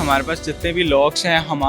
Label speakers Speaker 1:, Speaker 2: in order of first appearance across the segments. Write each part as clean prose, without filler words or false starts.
Speaker 1: हमारे पास जितने भी लॉक्स हैं हम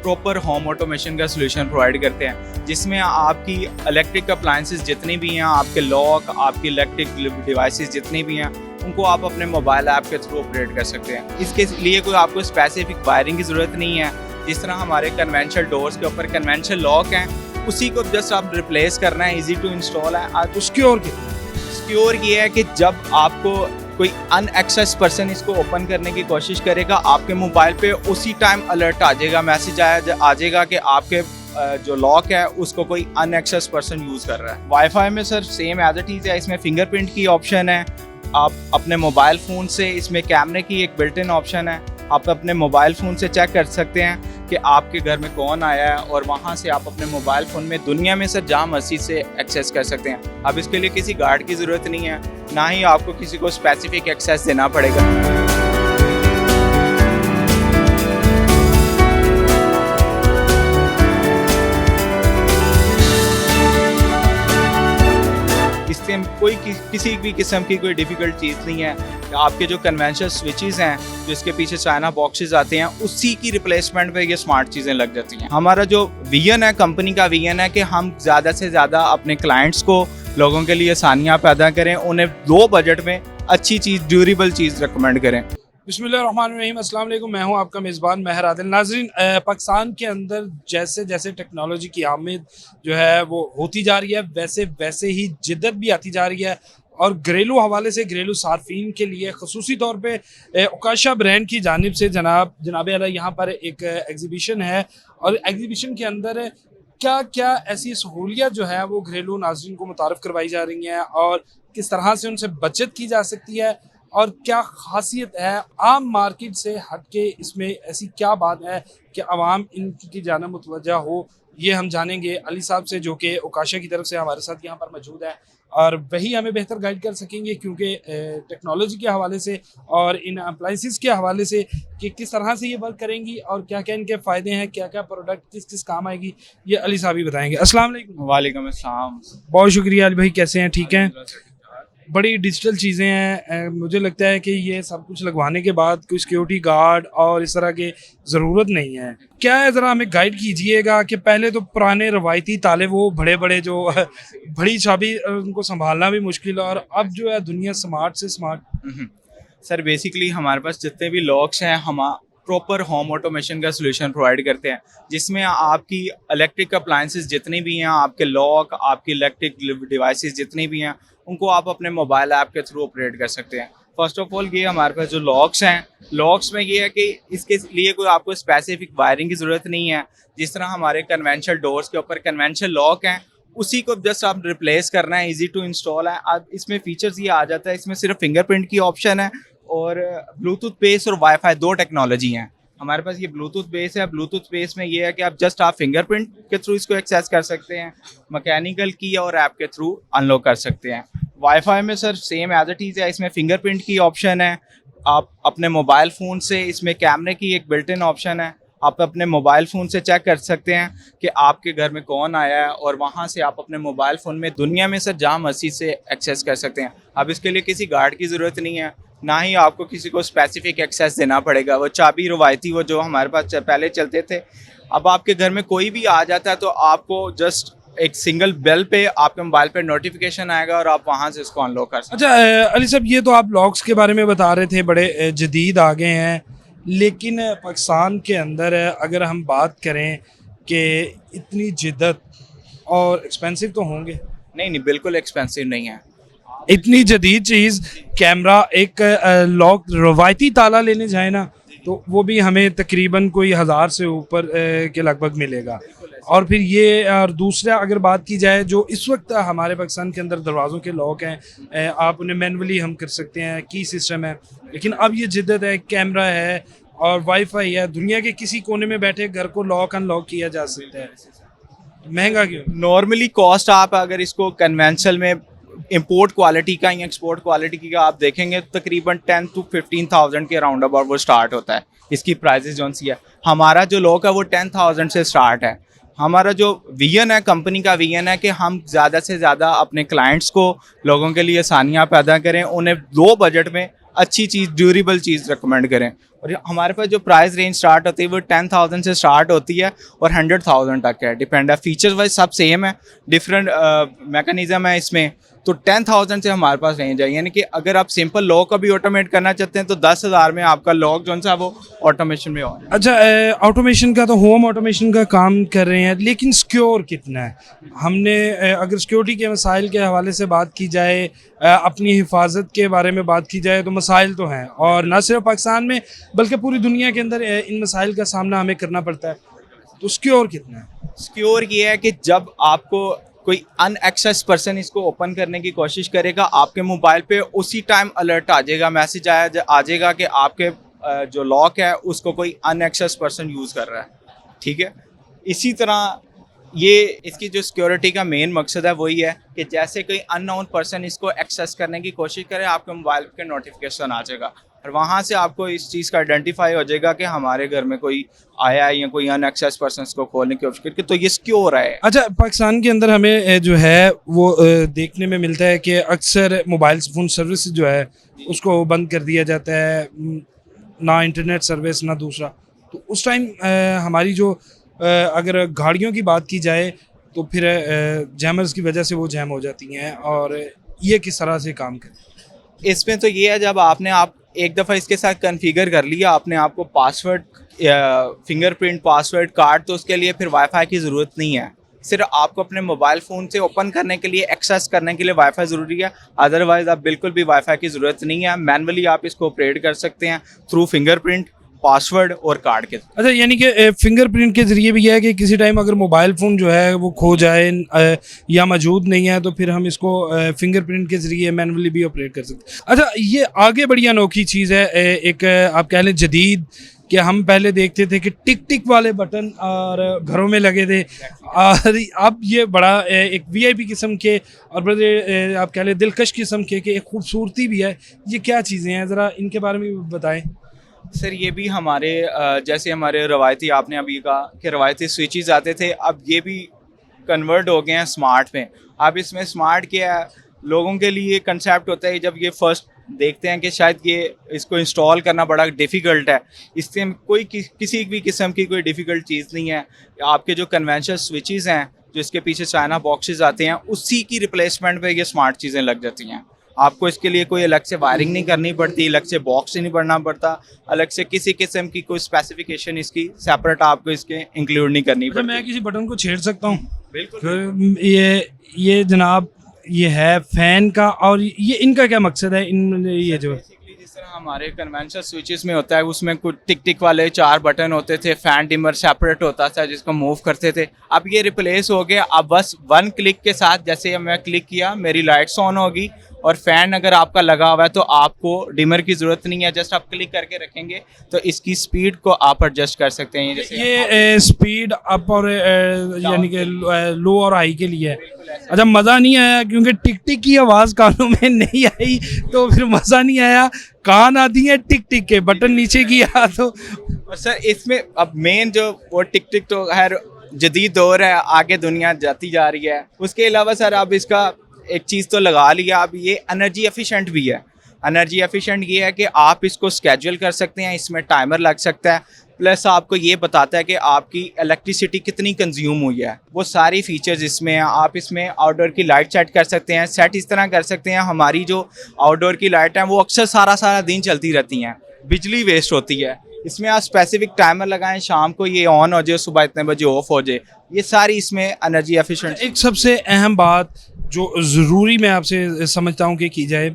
Speaker 1: प्रॉपर होम ऑटोमेशन का सोल्यूशन प्रोवाइड करते हैं, जिसमें आपकी इलेक्ट्रिक अप्लायंसेस जितनी भी हैं, आपके लॉक, आपकी इलेक्ट्रिक डिवाइसेस जितनी भी हैं, उनको आप अपने मोबाइल ऐप के थ्रू ऑपरेट कर सकते हैं। इसके लिए कोई आपको स्पेसिफिक वायरिंग की ज़रूरत नहीं है। जिस तरह हमारे कन्वेंशनल डोर्स के ऊपर कन्वेंशनल लॉक हैं, उसी को जस्ट आप रिप्लेस करना है, ईजी टू इंस्टॉल है। सिक्योर ये है कि जब आपको कोई अनएक्सेस पर्सन इसको ओपन करने की कोशिश करेगा, आपके मोबाइल पे उसी टाइम अलर्ट आ जाएगा, मैसेज आ जाएगा कि आपके जो लॉक है उसको कोई अनएक्सेस पर्सन यूज़ कर रहा है। वाईफाई में sir same as it is है, इसमें फिंगरप्रिंट की ऑप्शन है। आप अपने मोबाइल फ़ोन से, इसमें कैमरे की एक बिल्ट इन ऑप्शन है, आप अपने मोबाइल फ़ोन से चेक कर सकते हैं कि आपके घर में कौन आया है, और वहाँ से आप अपने मोबाइल फ़ोन में दुनिया में सर जहाँ मर्जी से एक्सेस कर सकते हैं। अब इसके लिए किसी गार्ड की ज़रूरत नहीं है, ना ही आपको किसी को स्पेसिफिक एक्सेस देना पड़ेगा। इससे कोई किसी भी किस्म की कोई डिफ़िकल्ट चीज़ नहीं है। आपके जो कन्वेंशनल स्विचेस हैं, जो इसके पीछे चाइना बॉक्सेस आते हैं, उसी की रिप्लेसमेंट पे ये स्मार्ट चीज़ें लग जाती हैं। हमारा जो विजन है, कंपनी का विजन है कि हम ज़्यादा से ज़्यादा अपने क्लाइंट्स को, लोगों के लिए आसानियाँ पैदा करें, उन्हें लो बजट में अच्छी चीज़, ड्यूरेबल चीज़ रिकमेंड करें।
Speaker 2: बिस्मिल्लाहिर्रहमानिर्रहीम, अस्सलाम वालेकुम। मैं हूं आपका मेज़बान महर आदिल। नाज़रीन, पाकिस्तान के अंदर जैसे जैसे टेक्नोलॉजी की आमद जो है वो होती जा रही है, वैसे वैसे ही जिद्दत भी आती जा रही है। और घरेलू हवाले से घरेलू सार्फिन के लिए ख़ुसूसी तौर पे उकाशा ब्रांड की जानिब से जनाब आला यहाँ पर एक एग्ज़िबिशन है, और एग्ज़िबिशन के अंदर क्या क्या ऐसी सहूलियत जो है वो घरेलू नाज़रीन को मुतारफ़ करवाई जा रही हैं, और किस तरह से उनसे बचत की जा सकती है, और क्या खासियत है आम मार्केट से हटके इसमें, ऐसी क्या बात है कि आवाम इनकी जानब मुतवज्जा हो। ये हम जानेंगे अली साहब से, जो कि उकाशा की तरफ से हमारे साथ यहाँ पर मौजूद है, और वही हमें बेहतर गाइड कर सकेंगे, क्योंकि टेक्नोलॉजी के हवाले से और इन अप्लाइंसेस के हवाले से कि किस तरह से ये वर्क करेंगी और क्या क्या इनके फ़ायदे हैं, क्या क्या प्रोडक्ट किस किस काम आएगी, ये अली साहब ही बताएंगे। अस्सलाम वालेकुम।
Speaker 1: वालेकुम अस्सलाम।
Speaker 2: बहुत शुक्रिया अली भाई, कैसे हैं? ठीक हैं। बड़ी डिजिटल चीज़ें हैं, मुझे लगता है कि ये सब कुछ लगवाने के बाद कोई सिक्योरिटी गार्ड और इस तरह की ज़रूरत नहीं है। क्या है, ज़रा हमें गाइड कीजिएगा कि पहले तो पुराने रवायती ताले, वो बड़े बड़े जो बड़ी चाबी, उनको संभालना भी मुश्किल, और अब जो है दुनिया स्मार्ट से स्मार्ट।
Speaker 1: सर बेसिकली हमारे पास जितने भी लॉक्स हैं हम प्रॉपर होम ऑटोमेशन का सोल्यूशन प्रोवाइड करते हैं, जिसमें आपकी इलेक्ट्रिक अप्लायंसेस जितनी भी हैं, आपके लॉक, आपकी इलेक्ट्रिक डिवाइसेस जितनी भी हैं, उनको आप अपने मोबाइल ऐप के थ्रू ऑपरेट कर सकते हैं। फर्स्ट ऑफ ऑल ये हमारे पास जो लॉक्स हैं, लॉक्स में ये है कि इसके लिए कोई आपको स्पेसिफिक वायरिंग की ज़रूरत नहीं है। जिस तरह हमारे कन्वेंशनल डोर्स के ऊपर कन्वेंशनल लॉक हैं, उसी को जस्ट आप रिप्लेस करना है, ईजी टू इंस्टॉल है। अब इसमें फीचर्स ये आ जाता है, इसमें सिर्फ फिंगरप्रिंट की ऑप्शन है, और ब्लूटूथ बेस और वाईफाई दो टेक्नोलॉजी हैं हमारे पास। ये ब्लूटूथ बेस है। ब्लूटूथ बेस में ये है कि आप फिंगरप्रिंट के थ्रू इसको एक्सेस कर सकते हैं, मैकेनिकल की और ऐप के थ्रू अनलॉक कर सकते हैं। वाईफाई में sir same as it is है, इसमें फिंगरप्रिंट की ऑप्शन है। आप अपने मोबाइल फ़ोन से, इसमें कैमरे की एक बिल्ट इन ऑप्शन है, आप अपने मोबाइल फ़ोन से चेक कर सकते हैं कि आपके घर में कौन आया है, और वहाँ से आप अपने मोबाइल फ़ोन में दुनिया में सर जहाँ मर्जी से एक्सेस कर सकते हैं। अब इसके लिए किसी गार्ड की ज़रूरत नहीं है, ना ही आपको किसी को स्पेसिफिक एक्सेस देना पड़ेगा। वो चाबी रवायती, वो जो हमारे पास पहले चलते थे, अब आपके घर में कोई भी आ जाता है तो आपको जस्ट एक सिंगल बेल पे आपके मोबाइल पे नोटिफिकेशन आएगा, और आप वहाँ से इसको अनलॉक कर सकते हैं।
Speaker 2: अच्छा अली साहब, ये तो आप लॉक्स के बारे में बता रहे थे, बड़े जदीद आ गए हैं, लेकिन पाकिस्तान के अंदर अगर हम बात करें कि इतनी जिद्दत और एक्सपेंसिव तो होंगे?
Speaker 1: नहीं, बिल्कुल एक्सपेंसिव नहीं है।
Speaker 2: इतनी जदीद चीज़, कैमरा, एक लॉक, रवायती ताला लेने जाए ना तो वो भी हमें तकरीबन कोई 1000 से ऊपर के लगभग मिलेगा। और फिर ये, और दूसरा अगर बात की जाए, जो इस वक्त हमारे पाकिस्तान के अंदर दरवाज़ों के लॉक हैं, आप उन्हें मैनुअली हम कर सकते हैं, की सिस्टम है, लेकिन अब ये जिद्दत है, कैमरा है और वाईफाई है, दुनिया के किसी कोने में बैठे घर को लॉक अनलॉक किया जा सकता है। महंगा क्यों?
Speaker 1: नॉर्मली कॉस्ट आप अगर इसको कन्वेंशनल में इंपोर्ट क्वालिटी का या एक्सपोर्ट क्वालिटी का आप देखेंगे तो तकरीबन 10 to 15,000 के राउंड अबाउट वो स्टार्ट होता है। इसकी प्राइसेस जो सी है, हमारा जो लॉक है वो 10,000 से स्टार्ट है। हमारा जो विजन है, कंपनी का विजन है कि हम ज़्यादा से ज़्यादा अपने क्लाइंट्स को, लोगों के लिए आसानियाँ पैदा करें, उन्हें लो बजट में अच्छी चीज़, ड्यूरेबल चीज़ रिकमेंड करें। और हमारे पास जो प्राइस रेंज स्टार्ट होती है वो 10,000 से स्टार्ट होती है और 100,000 तक है, डिपेंड है। फीचर्स वाइज सब सेम है, डिफरेंट मैकेनिज्म है इसमें। तो 10,000 से हमारे पास रेंज है, यानी कि अगर आप सिंपल लॉक का भी ऑटोमेट करना चाहते हैं तो 10,000 में आपका लॉक जो है वो ऑटोमेशन में हो।
Speaker 2: अच्छा, ऑटोमेशन का तो होम ऑटोमेशन का काम कर रहे हैं, लेकिन सिक्योर कितना है? हमने अगर सिक्योरिटी के मसाइल के हवाले से बात की जाए, अपनी हिफाजत के बारे में बात की जाए, तो मसाइल तो हैं, और ना सिर्फ पाकिस्तान में बल्कि पूरी दुनिया के अंदर इन मसाइल का सामना हमें करना पड़ता है। तो सिक्योर कितना है?
Speaker 1: सिक्योर ये है कि जब आपको कोई अनएक्सेस पर्सन इसको ओपन करने की कोशिश करेगा, आपके मोबाइल पे उसी टाइम अलर्ट आ जाएगा, मैसेज आ जाएगा कि आपके जो लॉक है उसको कोई अनएक्सेस पर्सन यूज़ कर रहा है, ठीक है। इसी तरह ये इसकी जो सिक्योरिटी का मेन मकसद है वही है कि जैसे कोई अननोन पर्सन इसको एक्सेस करने की कोशिश करे, आपके मोबाइल पे नोटिफिकेशन आ जाएगा और वहाँ से आपको इस चीज़ का आइडेंटिफाई हो जाएगा कि हमारे घर में कोई आया है या कोई अनएक्सेस पर्सन को खोलने की कोशिश करके, तो ये सिक्योर है।
Speaker 2: अच्छा, पाकिस्तान के अंदर हमें जो है वो देखने में मिलता है कि अक्सर मोबाइल फ़ोन सर्विस जो है उसको बंद कर दिया जाता है, ना इंटरनेट सर्विस ना दूसरा। तो उस टाइम हमारी जो अगर गाड़ियों की बात की जाए तो फिर जैमर्स की वजह से वो जैम हो जाती हैं, और ये किस तरह से काम करें?
Speaker 1: इसमें तो ये है, जब आपने आप एक दफ़ा इसके साथ कॉन्फ़िगर कर लिया आपने, आपको पासवर्ड फिंगरप्रिंट पासवर्ड कार्ड, तो उसके लिए फिर वाईफाई की ज़रूरत नहीं है। सिर्फ आपको अपने मोबाइल फ़ोन से ओपन करने के लिए, एक्सेस करने के लिए वाईफाई ज़रूरी है, अदरवाइज़ आप बिल्कुल भी वाईफाई की ज़रूरत नहीं है। मैनुअली आप इसको ऑपरेट कर सकते हैं थ्रू फिंगरप्रिंट, पासवर्ड और कार्ड के।
Speaker 2: अच्छा, यानी कि फिंगरप्रिंट के ज़रिए भी यह है कि किसी टाइम अगर मोबाइल फ़ोन जो है वो खो जाए या मौजूद नहीं है तो फिर हम इसको फिंगरप्रिंट के ज़रिए मैनुअली भी ऑपरेट कर सकते हैं। अच्छा, ये आगे बड़ी अनोखी चीज़ है, एक आप कह लें जदीद, कि हम पहले देखते थे कि टिक टिक वाले बटन और घरों में लगे थे, और अब ये बड़ा एक वीआईपी किस्म के और बड़े आप कह लें दिलकश किस्म के एक खूबसूरती भी है। ये क्या चीज़ें हैं, ज़रा इनके बारे में भी बताएं।
Speaker 1: सर ये भी हमारे जैसे हमारे रवायती, आपने अभी कहा कि रवायती स्विचेस आते थे, अब ये भी कन्वर्ट हो गए हैं स्मार्ट में। अब इसमें स्मार्ट क्या है, लोगों के लिए कंसेप्ट होता है, जब ये फर्स्ट देखते हैं कि शायद ये इसको इंस्टॉल करना बड़ा डिफ़िकल्ट है, इससे कोई किसी भी किस्म की कोई डिफ़िकल्ट चीज़ नहीं है। आपके जो कन्वेंशनल स्विचेस हैं, जो इसके पीछे चाइना बॉक्सेस आते हैं, उसी की रिप्लेसमेंट पे ये स्मार्ट चीज़ें लग जाती हैं। आपको इसके लिए कोई अलग से वायरिंग नहीं करनी पड़ती, अलग से बॉक्स नहीं पड़ना पड़ता, अलग से किसी किस्म की कोई स्पेसिफिकेशन इसकी सेपरेट आपको इसके इंक्लूड नहीं करनी
Speaker 2: अच्छा,
Speaker 1: पड़ती।
Speaker 2: मैं किसी बटन को छेड़ सकता हूँ?
Speaker 1: बिल्कुल।
Speaker 2: ये जनाब, ये है फैन का, और ये इनका क्या मकसद है? इन ये जो
Speaker 1: बेसिकली जिस तरह हमारे कन्वेंशनल स्विचेस में होता है, उसमें कुछ टिक टिक वाले 4 बटन होते थे, फैन डिमर सेपरेट होता था जिसको मूव करते थे। अब ये रिप्लेस हो गया, अब बस 1 क्लिक के साथ, जैसे मैं क्लिक किया मेरी लाइट्स ऑन होगी, और फैन अगर आपका लगा हुआ है तो आपको डिमर की ज़रूरत नहीं है, जस्ट आप क्लिक करके रखेंगे तो इसकी स्पीड को आप एडजस्ट कर सकते हैं। जैसे
Speaker 2: ये स्पीड अप और यानी कि लो और हाई के लिए है। अच्छा, मज़ा नहीं आया क्योंकि टिक टिक की आवाज़ कानों में नहीं आई, तो फिर मज़ा नहीं आया। कान आती है टिक टिक के, बटन नीचे किया तो।
Speaker 1: और सर इसमें अब मेन जो वो टिक टिक तो खैर जदीद दौर है, आगे दुनिया जाती जा रही है। उसके अलावा सर अब इसका एक चीज़ तो लगा लिया, अब ये एनर्जी एफिशिएंट भी है। एनर्जी एफिशिएंट ये है कि आप इसको स्केड्यूल कर सकते हैं, इसमें टाइमर लग सकता है, प्लस आपको ये बताता है कि आपकी इलेक्ट्रिसिटी कितनी कंज्यूम हुई है। वो सारी फीचर्स इसमें हैं। आप इसमें आउटडोर की लाइट सेट कर सकते हैं, सेट इस तरह कर सकते हैं, हमारी जो आउटडोर की लाइट हैं वो अक्सर सारा दिन चलती रहती हैं, बिजली वेस्ट होती है। इसमें आप स्पेसिफिक टाइमर लगाएं, शाम को ये ऑन हो जाए, सुबह इतने बजे ऑफ हो जाए। ये सारी इसमें एनर्जी एफिशिएंट।
Speaker 2: एक सबसे अहम बात जो ज़रूरी मैं आपसे समझता हूँ कि की जाए,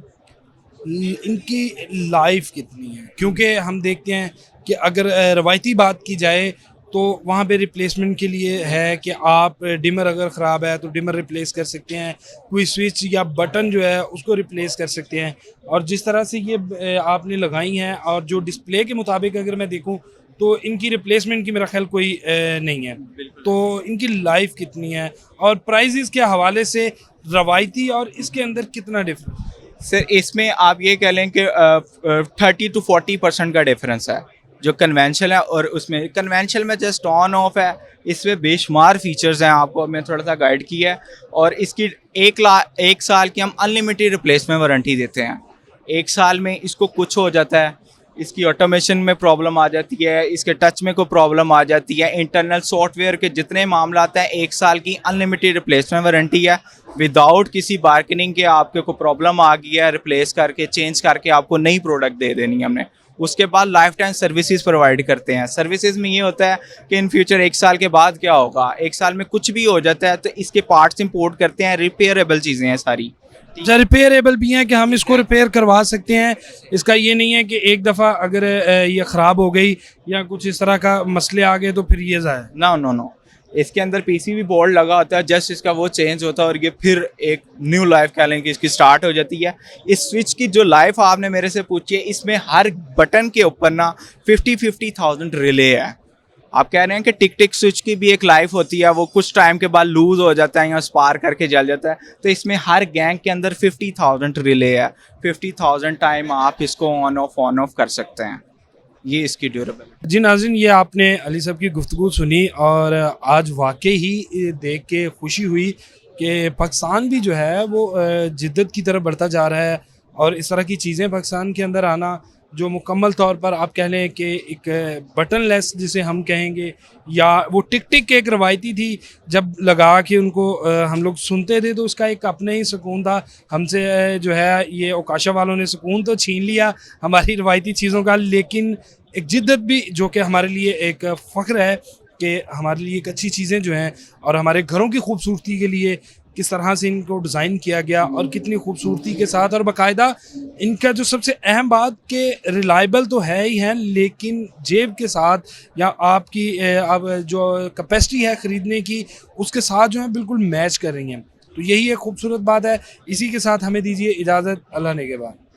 Speaker 2: इनकी लाइफ कितनी है? क्योंकि हम देखते हैं कि अगर रवायती बात की जाए तो वहाँ पे रिप्लेसमेंट के लिए है कि आप डिमर अगर ख़राब है तो डिमर रिप्लेस कर सकते हैं, कोई स्विच या बटन जो है उसको रिप्लेस कर सकते हैं। और जिस तरह से ये आपने लगाई हैं, और जो डिस्प्ले के मुताबिक अगर मैं देखूँ तो इनकी रिप्लेसमेंट की मेरा ख्याल कोई नहीं है। तो इनकी लाइफ कितनी है, और प्राइजेस के हवाले से रवायती और इसके अंदर कितना डिफरेंस?
Speaker 1: सर इसमें आप ये कह लें कि 30 to 40% का डिफरेंस है जो कन्वेंशनल है, और उसमें कन्वेंशनल में जस्ट ऑन ऑफ है। इसमें बेशुमार फीचर्स हैं, आपको मैं थोड़ा सा गाइड किया है। और इसकी 1 साल की हम अनलिमिटेड रिप्लेसमेंट वारंटी देते हैं। 1 साल में इसको कुछ हो जाता है इसकी ऑटोमेशन में प्रॉब्लम आ जाती है, इसके टच में कोई प्रॉब्लम आ जाती है, इंटरनल सॉफ्टवेयर के जितने मामला आते हैं, 1 साल की अनलिमिटेड रिप्लेसमेंट वारंटी है, विदाउट किसी बार्गेनिंग के आपके को प्रॉब्लम आ गई है, रिप्लेस करके चेंज करके आपको नई प्रोडक्ट दे देनी है हमने। उसके बाद लाइफ टाइम सर्विसेज प्रोवाइड करते हैं। सर्विसेज में ये होता है कि इन फ्यूचर 1 साल के बाद क्या होगा, 1 साल में कुछ भी हो जाता है तो इसके पार्ट्स इंपोर्ट करते हैं, रिपेयरेबल चीज़ें हैं सारी।
Speaker 2: अच्छा, रिपेयरेबल भी हैं कि हम इसको रिपेयर करवा सकते हैं। इसका ये नहीं है कि एक दफ़ा अगर ये ख़राब हो गई या कुछ इस तरह का मसले आ गए तो फिर ये ज़ाया।
Speaker 1: नो नो नो, इसके अंदर पीसीबी बोर्ड लगा होता है, जस्ट इसका वो चेंज होता है और ये फिर एक न्यू लाइफ कह लें कि इसकी स्टार्ट हो जाती है। इस स्विच की जो लाइफ आपने मेरे से पूछी है, इसमें हर बटन के ऊपर ना 50,000 रिले है। आप कह रहे हैं कि टिक टिक स्विच की भी एक लाइफ होती है, वो कुछ टाइम के बाद लूज हो जाता है या स्पार करके जल जाता है, तो इसमें हर गैंग के अंदर 50,000 रिले है। 50,000 टाइम आप इसको ऑन ऑफ कर सकते हैं। ये इसकी ड्यूरेबल।
Speaker 2: जी नाज़रीन, ये आपने अली साहब की गुफ्तगू सुनी और आज वाकई ही देख के खुशी हुई कि पाकिस्तान भी जो है वो जिद्दत की तरफ बढ़ता जा रहा है और इस तरह की चीज़ें पाकिस्तान के अंदर आना जो मुकम्मल तौर पर आप कह लें कि एक बटन लेस जिसे हम कहेंगे, या वो टिक टिक एक रवायती थी, जब लगा कि उनको हम लोग सुनते थे तो उसका एक अपना ही सुकून था। हमसे जो है ये ओकाशा वालों ने सुकून तो छीन लिया हमारी रवायती चीज़ों का, लेकिन एक जिद्दत भी जो कि हमारे लिए एक फ़ख्र है कि हमारे लिए एक अच्छी चीज़ें जो हैं और हमारे घरों की खूबसूरती के लिए किस तरह से इनको डिज़ाइन किया गया और कितनी खूबसूरती के साथ, और बाकायदा इनका जो सबसे अहम बात कि रिलायबल तो है ही है, लेकिन जेब के साथ या आपकी अब जो कैपेसिटी है ख़रीदने की उसके साथ जो है बिल्कुल मैच कर रही हैं। तो यही एक खूबसूरत बात है। इसी के साथ हमें दीजिए इजाज़त। अल्लाह ने के बाद।